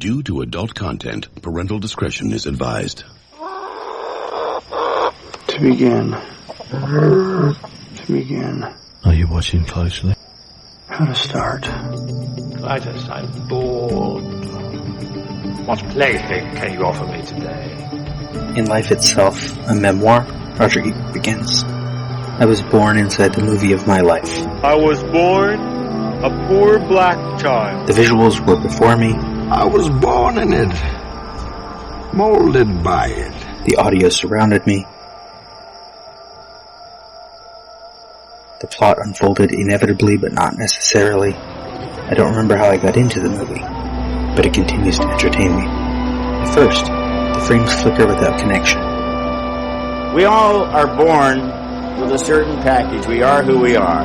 Due to adult content, parental discretion is advised. To begin. Are you watching closely? How to start. Titus, I'm bored. What plaything can you offer me today? In life itself, a memoir, Roger Ebert begins. I was born inside the movie of my life. I was born a poor black child. The visuals were before me. I was born in it, molded by it. The audio surrounded me. The plot unfolded inevitably, but not necessarily. I don't remember how I got into the movie, but it continues to entertain me. At first, the frames flicker without connection. We all are born with a certain package. We are who we are.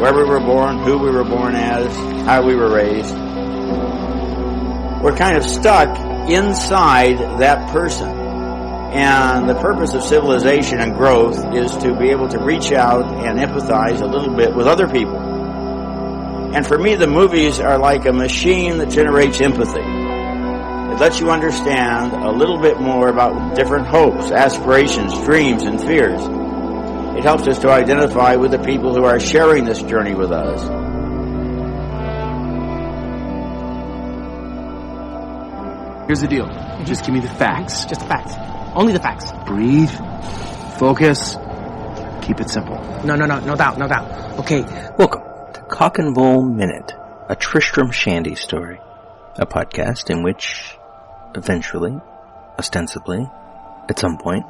Where we were born, who we were born as, how we were raised. We're kind of stuck inside that person. And the purpose of civilization and growth is to be able to reach out and empathize a little bit with other people. And for me, the movies are like a machine that generates empathy. It lets you understand a little bit more about different hopes, aspirations, dreams, and fears. It helps us to identify with the people who are sharing this journey with us. Here's the deal. Just give me the facts. Just the facts. Only the facts. Breathe. Focus. Keep it simple. No doubt. Okay. Welcome to Cock and Bull Minute, a Tristram Shandy story. A podcast in which, eventually, ostensibly, at some point,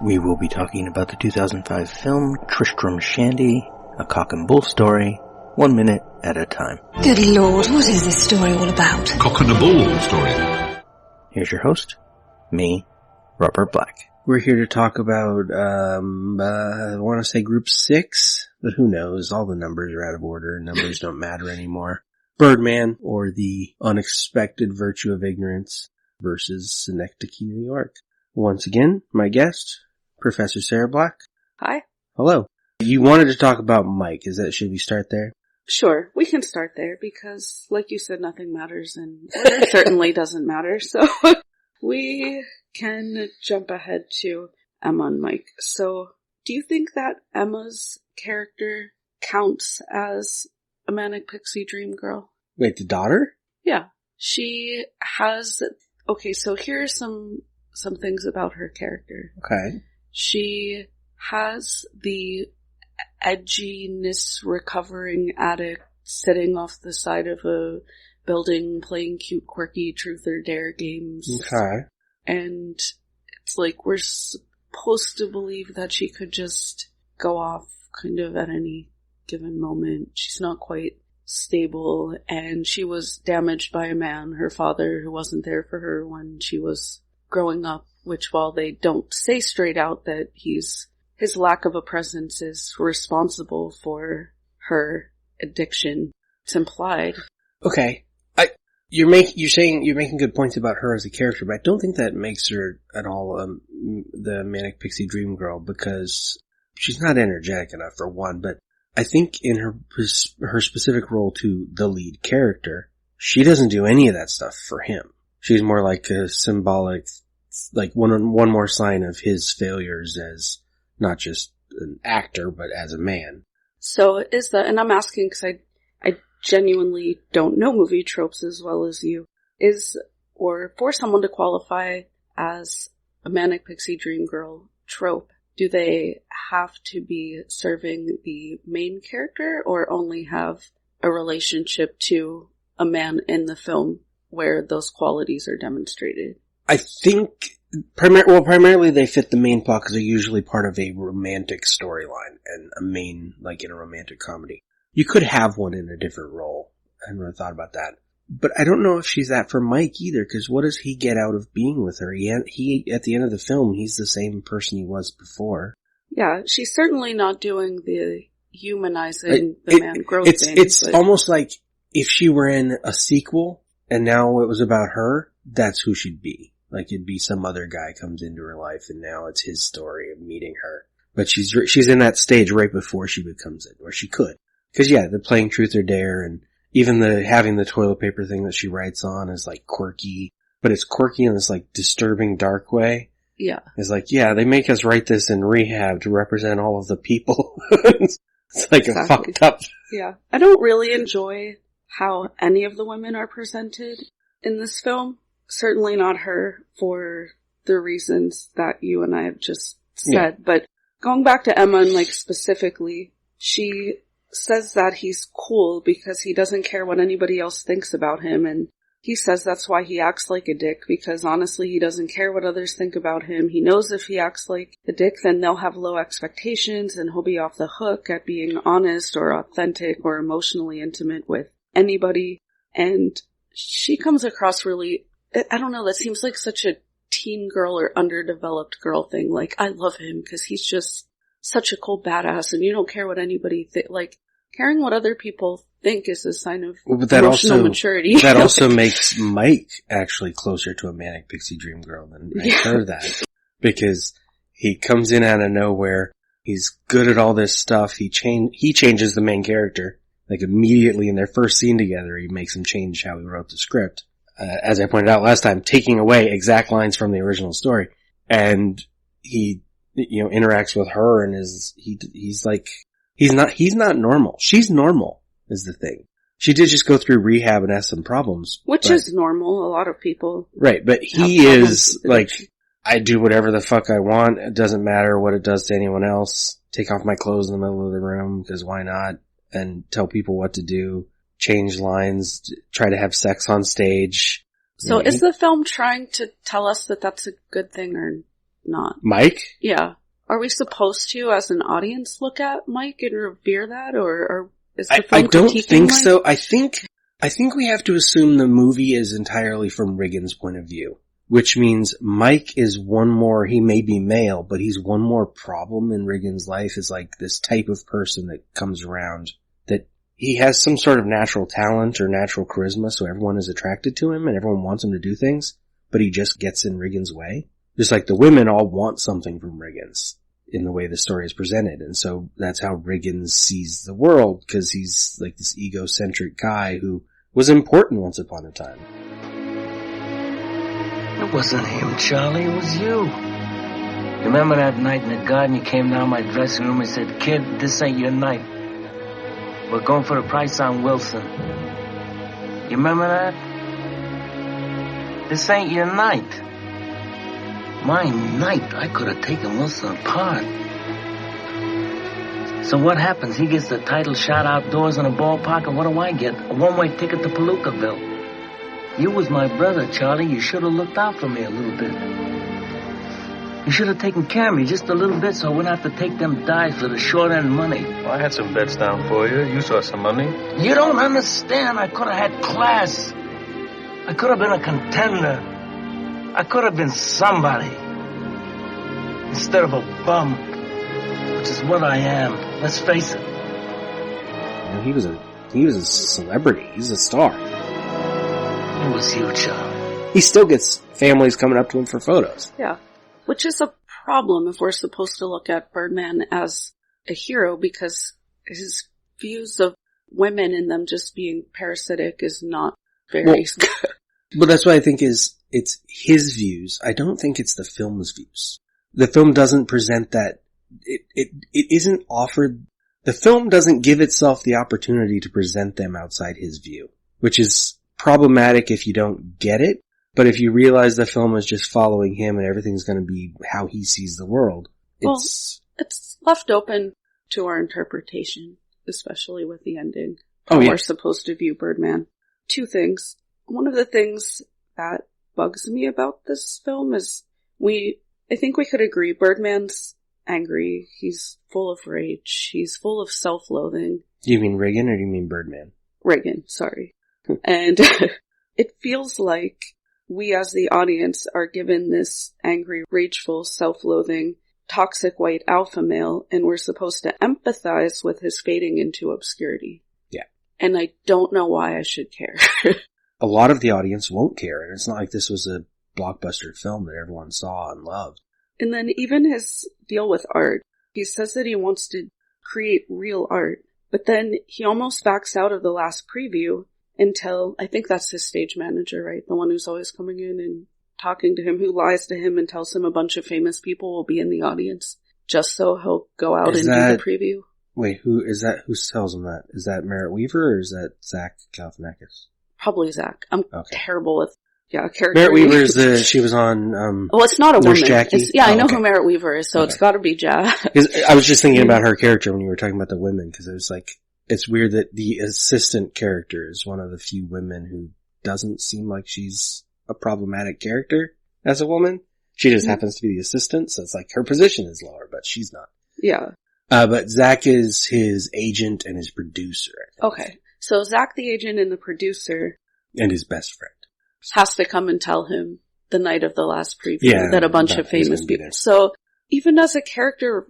we will be talking about the 2005 film Tristram Shandy, a cock and bull story, 1 minute at a time. Good Lord, what is this story all about? Cock and a bull story. Here's your host, me, Robert Black. We're here to talk about, I want to say group 6, but who knows? All the numbers are out of order. Numbers don't matter anymore. Birdman, or The Unexpected Virtue of Ignorance, versus Synecdoche, New York. Once again, my guest, Professor Sarah Black. Hi. Hello. You wanted to talk about Mike. Should we start there? Sure, we can start there because, like you said, nothing matters and order certainly doesn't matter. So we can jump ahead to Emma and Mike. So do you think that Emma's character counts as a manic pixie dream girl? Wait, the daughter? Yeah. She has... Okay, so here's some things about her character. Okay. She has the edginess recovering addict sitting off the side of a building playing cute, quirky truth or dare games. Okay. And it's like we're supposed to believe that she could just go off kind of at any given moment. She's not quite stable, and she was damaged by a man, her father, who wasn't there for her when she was growing up, which while they don't say straight out that his lack of a presence is responsible for her addiction, it's implied. Okay. You're saying you're making good points about her as a character, but I don't think that makes her at all the manic pixie dream girl, because she's not energetic enough for one, but I think in her specific role to the lead character, she doesn't do any of that stuff for him. She's more like a symbolic, like one more sign of his failures as not just an actor, but as a man. So is that, and I'm asking because I genuinely don't know movie tropes as well as you, or for someone to qualify as a manic pixie dream girl trope, do they have to be serving the main character or only have a relationship to a man in the film where those qualities are demonstrated? I think primarily they fit the main plot because they're usually part of a romantic storyline and a main, like in a romantic comedy. You could have one in a different role. I hadn't really thought about that. But I don't know if she's that for Mike either, because what does he get out of being with her? He at the end of the film, he's the same person he was before. Yeah, she's certainly not doing the humanizing the man growth thing. It's almost like if she were in a sequel and now it was about her, that's who she'd be. Like it'd be some other guy comes into her life and now it's his story of meeting her. But she's in that stage right before she becomes it, or she could. Because yeah, they're playing Truth or Dare even having the toilet paper thing that she writes on is like quirky, but it's quirky in this like disturbing dark way. Yeah. It's like, yeah, they make us write this in rehab to represent all of the people. It's like a fucked up. Yeah. I don't really enjoy how any of the women are presented in this film. Certainly not her, for the reasons that you and I have just said. Yeah. But going back to Emma and like specifically, she says that he's cool because he doesn't care what anybody else thinks about him, and he says that's why he acts like a dick, because honestly he doesn't care what others think about him. He knows if he acts like a dick, then they'll have low expectations and he'll be off the hook at being honest or authentic or emotionally intimate with anybody. And she comes across really, I don't know, that seems like such a teen girl or underdeveloped girl thing. Like, I love him because he's just such a cool badass and you don't care what anybody like, caring what other people think is a sign of emotional maturity. That also makes Mike actually closer to a manic pixie dream girl than her that. Because he comes in out of nowhere, he's good at all this stuff, he changes the main character. Like immediately in their first scene together, he makes him change how he wrote the script. As I pointed out last time, taking away exact lines from the original story. And he, interacts with her and he's like, he's not normal. She's normal, is the thing. She did just go through rehab and has some problems. Which is normal. A lot of people. Right, but he is like, I do whatever the fuck I want. It doesn't matter what it does to anyone else. Take off my clothes in the middle of the room, because why not? And tell people what to do. Change lines. Try to have sex on stage. So is the film trying to tell us that that's a good thing or not? Mike? Yeah. Are we supposed to, as an audience, look at Mike and revere that, or is the film I don't think Mike? so. I think we have to assume the movie is entirely from Riggins' point of view, which means Mike is one more. He may be male, but he's one more problem in Riggins' life. Is like this type of person that comes around, that he has some sort of natural talent or natural charisma, so everyone is attracted to him and everyone wants him to do things, but he just gets in Riggins' way. Just like the women all want something from Riggins in the way the story is presented. And so that's how Riggins sees the world, because he's like this egocentric guy who was important once upon a time. It wasn't him, Charlie. It was you. Remember that night in the garden? You came down my dressing room and said, "Kid, this ain't your night. We're going for the price on Wilson." You remember that? This ain't your night. My night, I could have taken Wilson apart. So what happens? He gets the title shot outdoors in a ballpark, and what do I get? A one-way ticket to Palookaville. You was my brother, Charlie. You should have looked out for me a little bit. You should have taken care of me just a little bit so I wouldn't have to take them dives for the short end money. Well, I had some bets down for you. You saw some money. You don't understand. I could have had class. I could have been a contender. I could have been somebody. Instead of a bum, which is what I am. Let's face it. He was a celebrity. He's a star. It was you, Charlie. He still gets families coming up to him for photos. Yeah. Which is a problem if we're supposed to look at Birdman as a hero, because his views of women and them just being parasitic is not very good. But that's what I think it's his views. I don't think it's the film's views. The film doesn't present that. It isn't offered. The film doesn't give itself the opportunity to present them outside his view, which is problematic if you don't get it. But if you realize the film is just following him and everything's going to be how he sees the world, it's left open to our interpretation, especially with the ending. We're supposed to view Birdman. Two things. One of the things that bugs me about this film is I think we could agree Birdman's angry. He's full of rage. He's full of self-loathing. Do you mean Reagan or do you mean Birdman? Reagan, sorry. And it feels like we as the audience are given this angry, rageful, self-loathing, toxic white alpha male, and we're supposed to empathize with his fading into obscurity. Yeah. And I don't know why I should care. A lot of the audience won't care, and it's not like this was a blockbuster film that everyone saw and loved. And then even his deal with art, he says that he wants to create real art. But then he almost backs out of the last preview until, I think that's his stage manager, right? The one who's always coming in and talking to him, who lies to him and tells him a bunch of famous people will be in the audience, just so he'll go out and do the preview. Wait, who is that? Who tells him that? Is that Merritt Weaver or is that Zach Galifianakis? Probably Zach. I'm terrible with character. Merritt Weaver she was on, well, it's not a Nurse woman. Jackie? I know who Merritt Weaver is, so it's gotta be Jack. I was just thinking about her character when you were talking about the women, because it was like, it's weird that the assistant character is one of the few women who doesn't seem like she's a problematic character as a woman. She just happens to be the assistant, so it's like her position is lower, but she's not. Yeah. But Zach is his agent and his producer, I think. Okay. So Zach, the agent and the producer. And his best friend. Has to come and tell him the night of the last preview that a bunch of famous people. So even as a character,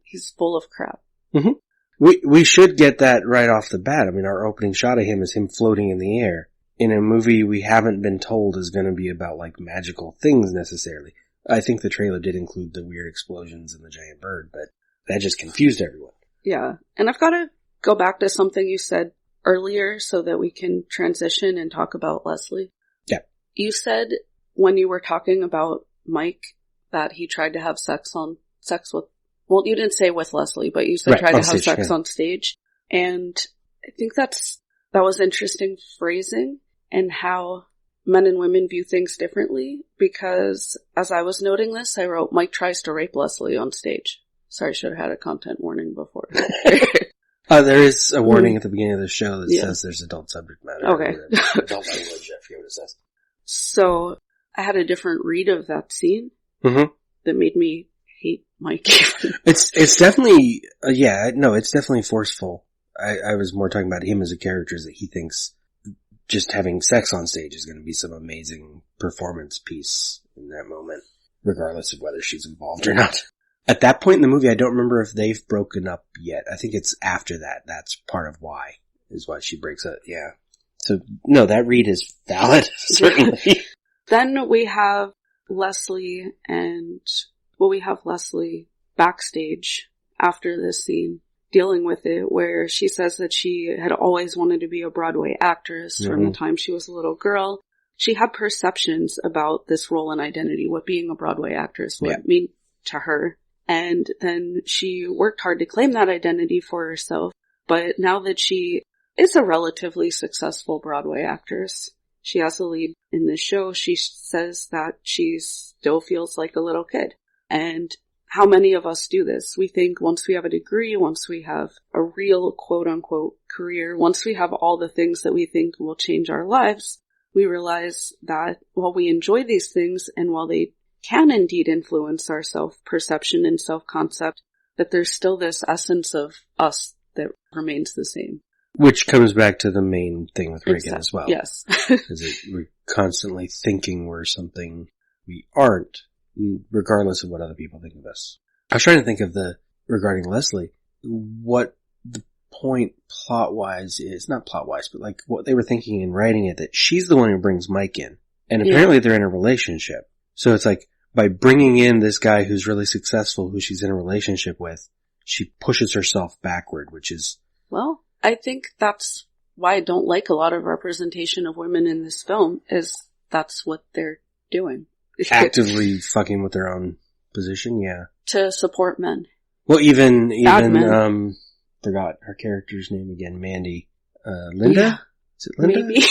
he's full of crap. Mm-hmm. We should get that right off the bat. I mean, our opening shot of him is him floating in the air in a movie we haven't been told is going to be about like magical things necessarily. I think the trailer did include the weird explosions and the giant bird, but that just confused everyone. Yeah. And I've got to go back to something you said earlier so that we can transition and talk about Leslie. Yeah. You said when you were talking about Mike that he tried to have sex with, well, you didn't say with Leslie, but you said tried to have sex on stage. And I think that was interesting phrasing and how men and women view things differently, because as I was noting this, I wrote, Mike tries to rape Leslie on stage. Sorry, I should have had a content warning before. There is a warning at the beginning of the show that says there's adult subject matter. Okay. Adult language, I forget what it says. So, I had a different read of that scene that made me hate Mike. It's definitely, it's definitely forceful. I was more talking about him as a character, that he thinks just having sex on stage is going to be some amazing performance piece in that moment, regardless of whether she's involved or not. At that point in the movie, I don't remember if they've broken up yet. I think it's after that. That's part of why she breaks up. Yeah. So, no, that read is valid, certainly. Then we have Leslie backstage after this scene dealing with it, where she says that she had always wanted to be a Broadway actress from the time she was a little girl. She had perceptions about this role and identity, what being a Broadway actress would mean to her. And then she worked hard to claim that identity for herself. But now that she is a relatively successful Broadway actress, she has a lead in this show, she says that she still feels like a little kid. And how many of us do this? We think once we have a degree, once we have a real quote-unquote career, once we have all the things that we think will change our lives, we realize that while we enjoy these things and while they can indeed influence our self-perception and self-concept, that there's still this essence of us that remains the same. Which comes back to the main thing with Reagan as well. Yes. We're constantly thinking we're something we aren't, regardless of what other people think of us. I was trying to think of regarding Leslie, what the point plot-wise is, not plot-wise, but like what they were thinking in writing it, that she's the one who brings Mike in. And apparently they're in a relationship. So it's like, by bringing in this guy who's really successful, who she's in a relationship with, she pushes herself backward, which is... Well, I think that's why I don't like a lot of representation of women in this film, is that's what they're doing. Actively fucking with their own position, yeah. To support men. Well, even, forgot her character's name again, Mandy. Linda? Yeah, is it Linda? Maybe.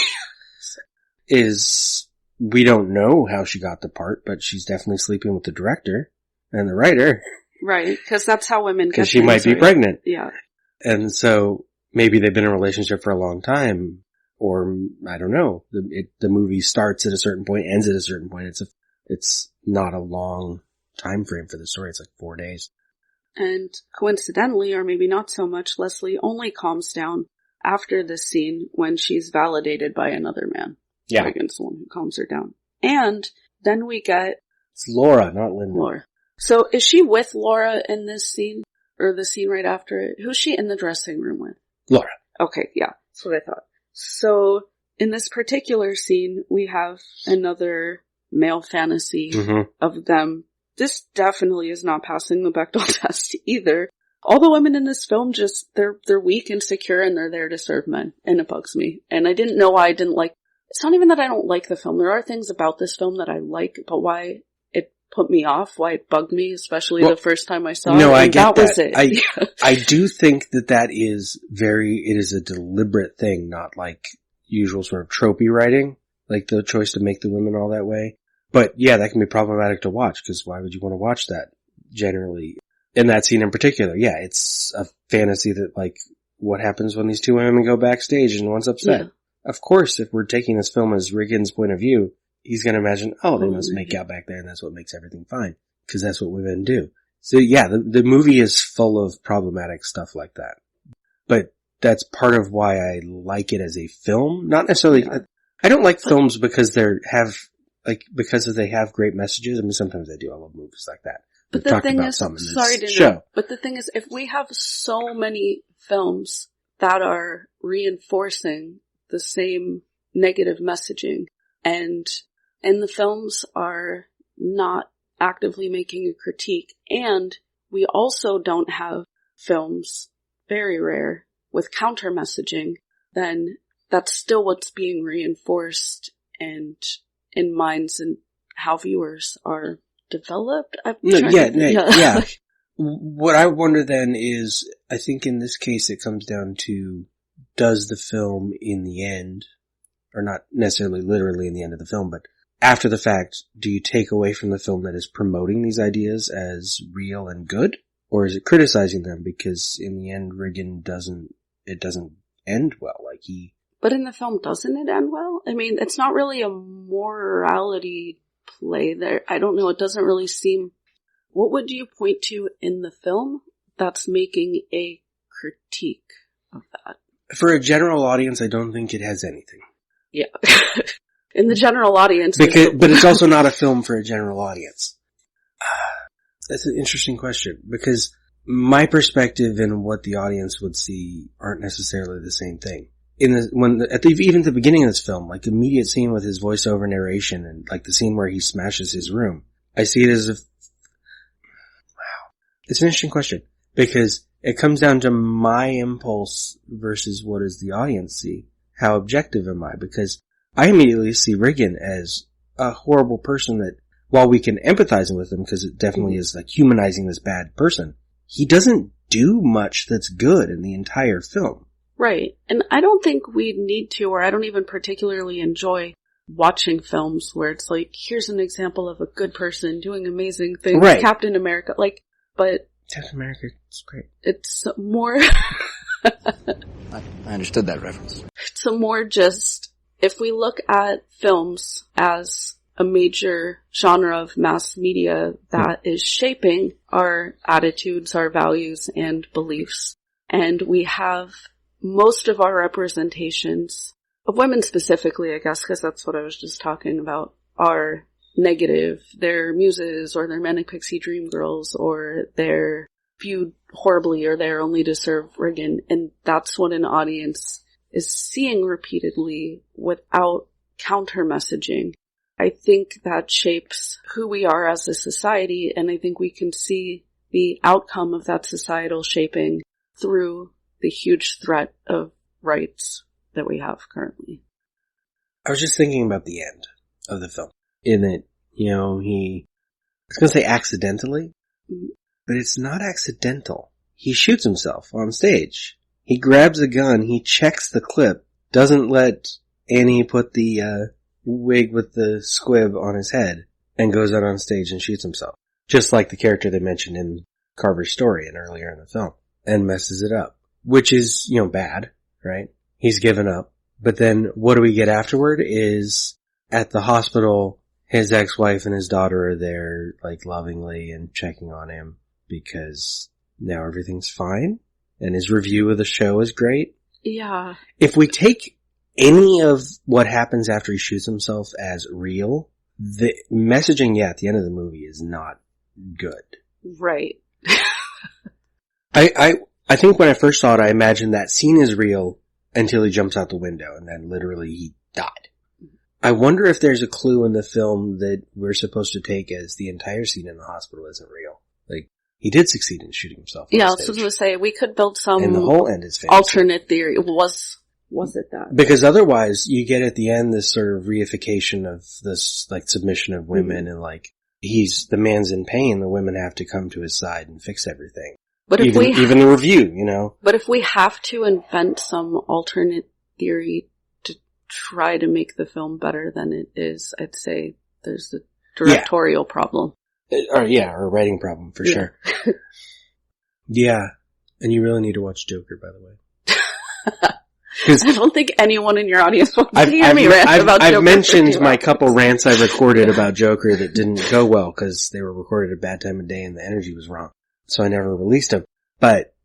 We don't know how she got the part, but she's definitely sleeping with the director and the writer. Right, because that's how women get because she might be pregnant. Yeah. And so maybe they've been in a relationship for a long time, or I don't know. The movie starts at a certain point, ends at a certain point. It's not a long time frame for the story. It's like 4 days. And coincidentally, or maybe not so much, Leslie only calms down after this scene when she's validated by another man. Yeah. Reagan's the one who calms her down. And then we get... It's Laura, not Linda. Laura. So is she with Laura in this scene? Or the scene right after it? Who's she in the dressing room with? Laura. Okay, yeah. That's what I thought. So, in this particular scene, we have another male fantasy of them. This definitely is not passing the Bechdel test either. all the women in this film just, they're weak and secure and they're there to serve men. And it bugs me. And I didn't know why I didn't like, it's not even that I don't like the film. There are things about this film that I like, but why it put me off, why it bugged me, especially the first time I saw it. No, I get that. Was it. I do think that is it is a deliberate thing, not like usual sort of tropey writing, like the choice to make the women all that way. But yeah, that can be problematic to watch, because why would you want to watch that generally? In that scene in particular, yeah, it's a fantasy that, like, what happens when these two women go backstage and one's upset? Yeah. Of course, if we're taking this film as Riggins' point of view, he's going to imagine, oh, they must make out back there and that's what makes everything fine, because that's what women do. So yeah, the movie is full of problematic stuff like that. But that's part of why I like it as a film. Not necessarily, I don't like films because they have great messages. I mean, sometimes I do. I love movies like that. But the thing is, sorry to interrupt, but the thing is, if we have so many films that are reinforcing the same negative messaging, and the films are not actively making a critique, and we also don't have films, very rare, with counter messaging, then that's still what's being reinforced and in minds and how viewers are developed. Yeah. What I wonder then is, I think in this case it comes down to, does the film in the end, or not necessarily literally in the end of the film, but after the fact, do you take away from the film that is promoting these ideas as real and good? Or is it criticizing them? Because in the end, Riggin doesn't end well. But in the film, doesn't it end well? I mean, it's not really a morality play there. I don't know. It doesn't really seem... What would you point to in the film that's making a critique of that? For a general audience, I don't think it has anything. Yeah. In the general audience. But it's also not a film for a general audience. That's an interesting question, because my perspective and what the audience would see aren't necessarily the same thing. Even at the beginning of this film, like the immediate scene with his voiceover narration and like the scene where he smashes his room, I see it as wow. It's an interesting question, because it comes down to my impulse versus what does the audience see. How objective am I? Because I immediately see Riggin as a horrible person that, while we can empathize with him, because it definitely is like humanizing this bad person, he doesn't do much that's good in the entire film. Right. And I don't think we need to, or I don't even particularly enjoy watching films where it's like, here's an example of a good person doing amazing things. Right. Captain America, but... Captain America is great. It's more... I understood that reference. It's more just, if we look at films as a major genre of mass media that is shaping our attitudes, our values, and beliefs, and we have most of our representations of women specifically, I guess, because that's what I was just talking about, are negative. They're muses, or they're manic pixie dream girls, or they're viewed horribly, or they're only to serve Riggin. And that's what an audience is seeing repeatedly without counter messaging. I think that shapes who we are as a society, and I think we can see the outcome of that societal shaping through the huge threat of rights that we have currently. I was just thinking about the end of the film. In it, I was going to say accidentally, but it's not accidental. He shoots himself on stage. He grabs a gun, he checks the clip, doesn't let Annie put the wig with the squib on his head, and goes out on stage and shoots himself. Just like the character they mentioned in Carver's story and earlier in the film, and messes it up. Which is, bad, right? He's given up. But then what do we get afterward is, at the hospital, his ex-wife and his daughter are there, like, lovingly and checking on him, because now everything's fine, and his review of the show is great. Yeah. If we take any of what happens after he shoots himself as real, the messaging, at the end of the movie is not good. Right. I think when I first saw it, I imagined that scene is real until he jumps out the window, and then literally he died. I wonder if there's a clue in the film that we're supposed to take as the entire scene in the hospital isn't real. Like, He did succeed in shooting himself. Yeah, I was going to say, we could build some and the whole end is fantasy. Alternate theory. Was it that? Because otherwise, you get at the end this sort of reification of this, like, submission of women, and, like, the man's in pain, the women have to come to his side and fix everything. But even the review, you know? But if we have to invent some alternate theory to try to make the film better than it is, I'd say there's a directorial problem. Or a writing problem, for sure. Yeah. And you really need to watch Joker, by the way. I don't think anyone in your audience wants to hear me rant about Joker. I've mentioned my couple rants I recorded about Joker that didn't go well because they were recorded at a bad time of day and the energy was wrong. So I never released them. But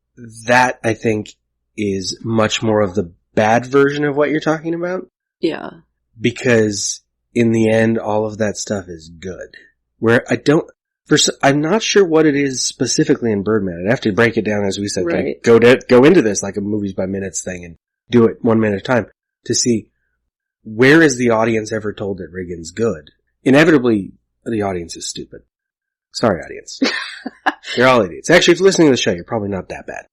that, I think, is much more of the bad version of what you're talking about. Yeah. Because in the end, all of that stuff is good. Where I'm not sure what it is specifically in Birdman. I'd have to break it down, as we said, right. Like, go into this like a movies by minutes thing and do it 1 minute at a time to see where is the audience ever told that Reagan's good. Inevitably, the audience is stupid. Sorry, audience. You're all idiots. Actually, if you're listening to the show, you're probably not that bad.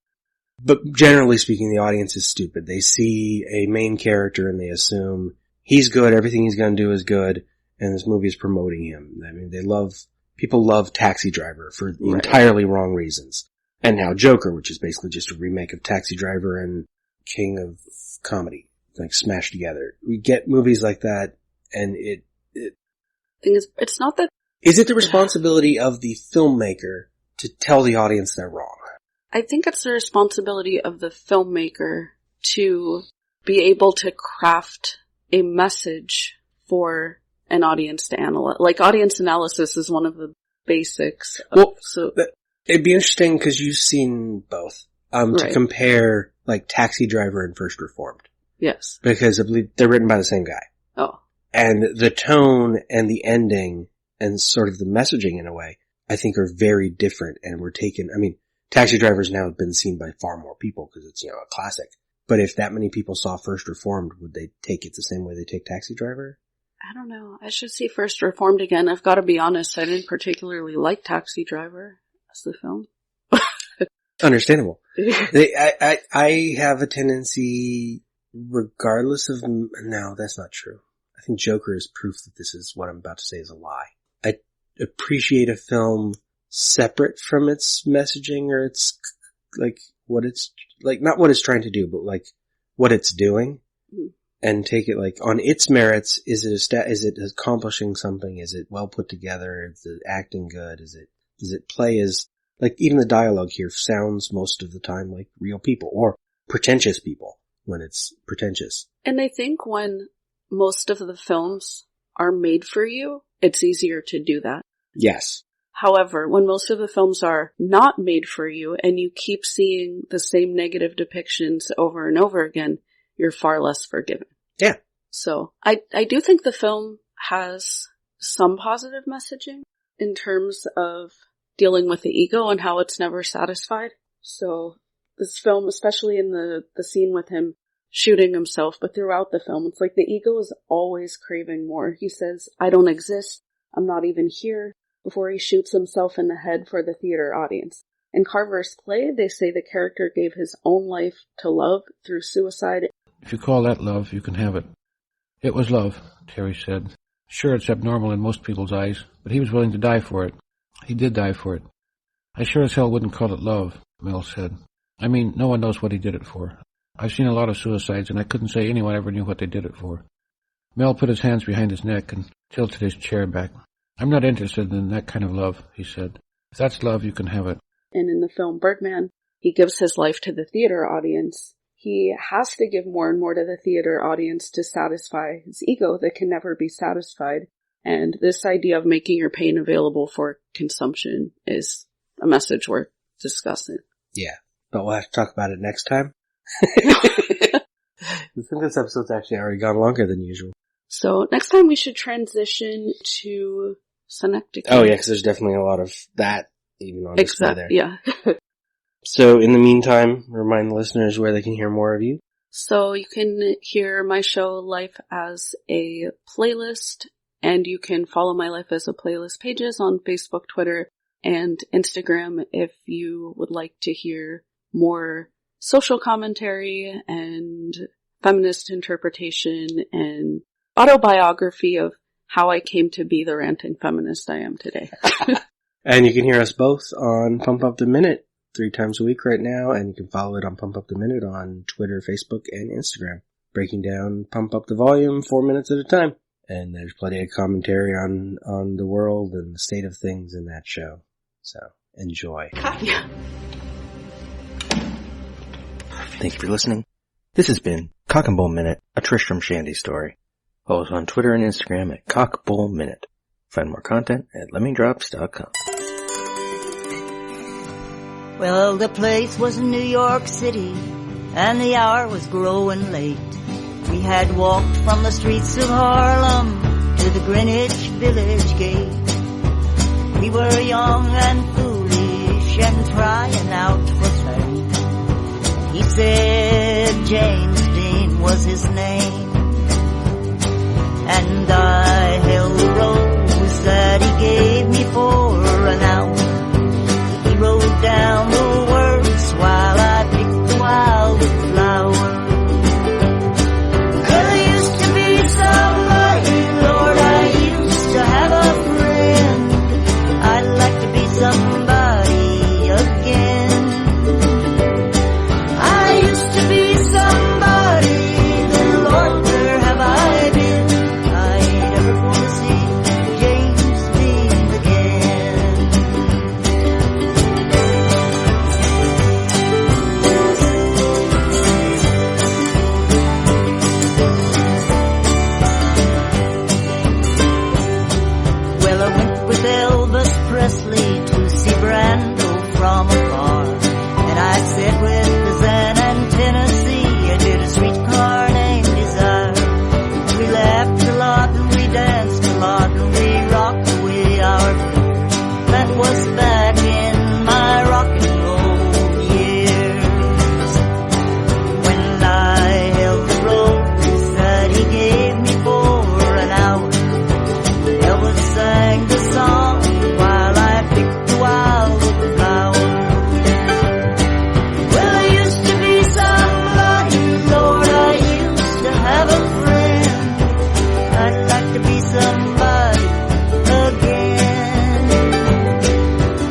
But generally speaking, the audience is stupid. They see a main character and they assume he's good, everything he's going to do is good, and this movie is promoting him. I mean, people love Taxi Driver for entirely wrong reasons. And now Joker, which is basically just a remake of Taxi Driver and King of Comedy, like smashed together. We get movies like that, and thing is, it's not that. Is it the responsibility of the filmmaker to tell the audience they're wrong? I think it's the responsibility of the filmmaker to be able to craft a message for an audience to analyze. Like, audience analysis is one of the basics. It'd be interesting because you've seen both. To compare, like, Taxi Driver and First Reformed. Yes. Because I believe they're written by the same guy. Oh. And the tone and the ending and sort of the messaging in a way, I think are very different and were taken, I mean, Taxi Driver's now been seen by far more people because it's, a classic. But if that many people saw First Reformed, would they take it the same way they take Taxi Driver? I don't know. I should see First Reformed again. I've got to be honest, I didn't particularly like Taxi Driver as the film. Understandable. I have a tendency, regardless of, no, that's not true. I think Joker is proof that this is what I'm about to say is a lie. I appreciate a film separate from its messaging or its, like, what it's, like, not what it's trying to do, but like, what it's doing. And take it, like, on its merits. Is it accomplishing something? Is it well put together? Is it acting good? Does it play as, like, even the dialogue here sounds most of the time like real people or pretentious people when it's pretentious. And I think when most of the films are made for you, it's easier to do that. Yes. However, when most of the films are not made for you and you keep seeing the same negative depictions over and over again, you're far less forgiving. Yeah. So I do think the film has some positive messaging in terms of dealing with the ego and how it's never satisfied. So this film, especially in the scene with him shooting himself, but throughout the film, it's like the ego is always craving more. He says, I don't exist. I'm not even here, before he shoots himself in the head for the theater audience. In Carver's play, they say the character gave his own life to love through suicide. If you call that love, you can have it. It was love, Terry said. Sure, it's abnormal in most people's eyes, but he was willing to die for it. He did die for it. I sure as hell wouldn't call it love, Mel said. I mean, no one knows what he did it for. I've seen a lot of suicides, and I couldn't say anyone ever knew what they did it for. Mel put his hands behind his neck and tilted his chair back. I'm not interested in that kind of love, he said. If that's love, you can have it. And in the film Birdman, he gives his life to the theater audience. He has to give more and more to the theater audience to satisfy his ego that can never be satisfied. And this idea of making your pain available for consumption is a message worth discussing. Yeah, but we'll have to talk about it next time. I think this episode's actually already gone longer than usual. So next time we should transition to synecdoche. Oh yeah, because there's definitely a lot of that even on display there. Yeah. So in the meantime, remind listeners where they can hear more of you. So you can hear my show Life as a Playlist, and you can follow my Life as a Playlist pages on Facebook, Twitter, and Instagram if you would like to hear more social commentary and feminist interpretation and autobiography of how I came to be the ranting feminist I am today. And you can hear us both on Pump Up the Minute 3 times a week right now, and you can follow it on Pump Up the Minute on Twitter, Facebook, and Instagram. Breaking down Pump Up the Volume 4 minutes at a time. And there's plenty of commentary on the world and the state of things in that show. So, enjoy. Yeah. Thank you for listening. This has been Cock and Bull Minute, a Tristram Shandy story. Follow us on Twitter and Instagram at CockBullMinute. Find more content at lemmingdrops.com. Well, the place was New York City, and the hour was growing late. We had walked from the streets of Harlem to the Greenwich Village gate. We were young and foolish and trying out for fame. He said James Dean was his name, and I held the rose that he gave me for an hour. He wrote down the words while I picked the wildflower. 'Cause I used to be somebody, Lord, I used to have a friend. I'd like to be somebody again. I used to be somebody, then Lord, where have I been? I ain't ever gonna see James Dean again. Well, I went with Elvis Presley to see Brando from afar, and I sat with the Zan and Tennessee. I did a streetcar named Desire. We laughed a lot and we danced a lot and we rocked away our fears. That was back in my rock and roll years, when I held the rose that he gave me for an hour. Elvis sang the song while I picked the wildflower. Well, I used to be somebody, Lord, I used to have a friend. I'd like to be somebody again.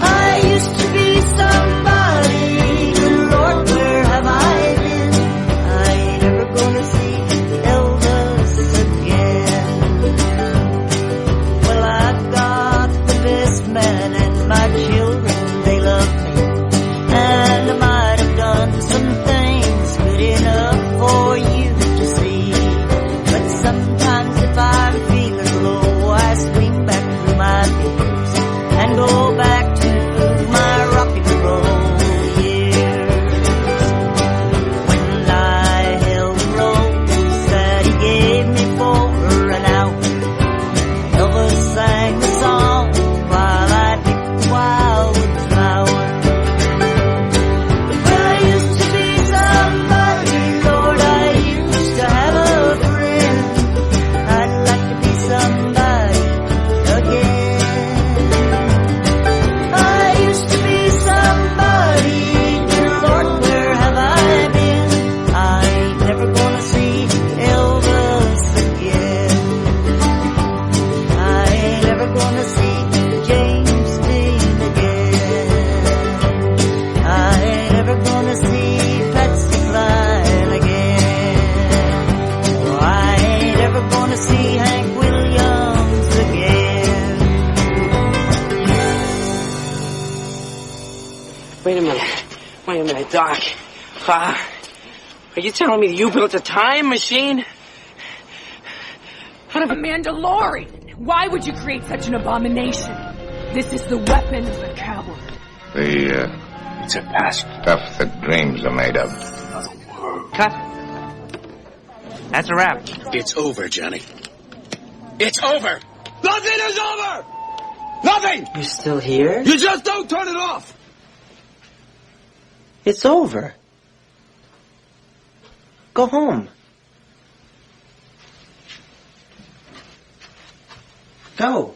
I used to be somebody, Lord, where have I been? I ain't ever gonna see Elvis again. Well, I've got the best man and my children, they love me. And I might have done some things good enough for you to see. But sometimes if I'm feeling low, I swing back through my years and go back to my rock and roll years. When I held the rose that he gave me for an hour, Elvis sang the song while I picked the wildflower. Well, I used to be somebody, Lord, I used to have a friend. I'd like to be somebody again. I used to be somebody, dear Lord, where have I been? I ain't never gonna see Elvis again. I ain't ever gonna see James Dean again. I ain't ever gonna see Patsy Cline again. Oh, I ain't ever gonna see Hank Williams again. Wait a minute, Doc. Are you telling me you built a time machine? Son of a Mandalorian! Why would you create such an abomination? This is the weapon of the coward. It's a past stuff that dreams are made of. Cut. That's a wrap. It's over, Johnny. It's over! Nothing is over! Nothing! You're still here? You just don't turn it off! It's over. Go home. Go.